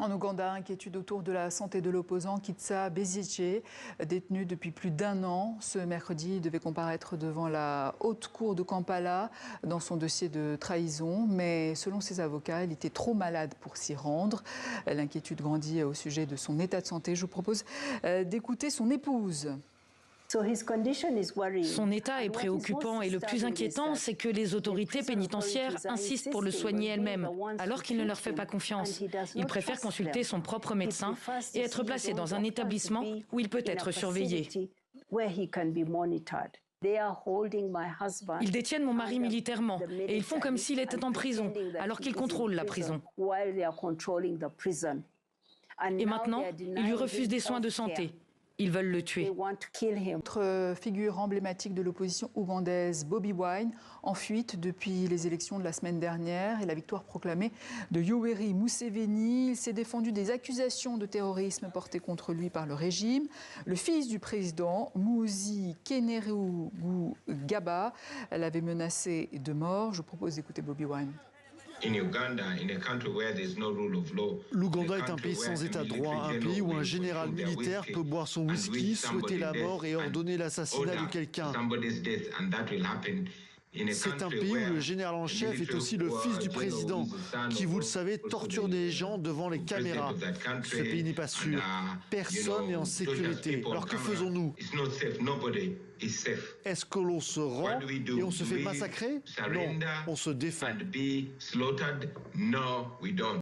En Ouganda, inquiétude autour de la santé de l'opposant Kizza Besigye, détenu depuis plus d'1 an. Ce mercredi, il devait comparaître devant la haute cour de Kampala dans son dossier de trahison. Mais selon ses avocats, il était trop malade pour s'y rendre. L'inquiétude grandit au sujet de son état de santé. Je vous propose d'écouter son épouse. Son état est préoccupant et le plus inquiétant, c'est que les autorités pénitentiaires insistent pour le soigner elles-mêmes, alors qu'il ne leur fait pas confiance. Il préfère consulter son propre médecin et être placé dans un établissement où il peut être surveillé. Ils détiennent mon mari militairement et ils font comme s'il était en prison, alors qu'ils contrôlent la prison. Et maintenant, ils lui refusent des soins de santé. Ils veulent le tuer. Autre figure emblématique de l'opposition ougandaise, Bobi Wine, en fuite depuis les élections de la semaine dernière et la victoire proclamée de Yoweri Museveni. Il s'est défendu des accusations de terrorisme portées contre lui par le régime. Le fils du président, Muhoozi Kainerugaba, l'avait menacé de mort. Je vous propose d'écouter Bobi Wine. L'Ouganda est un pays sans état de droit, un pays où un général militaire peut boire son whisky, souhaiter la mort et ordonner l'assassinat de quelqu'un. C'est un pays où le général en chef est aussi le fils du président, qui, vous le savez, torture des gens devant les caméras. Ce pays n'est pas sûr. Personne n'est en sécurité. Alors que faisons-nous? Est-ce que l'on se rend et on se fait massacrer? Non, on se défend.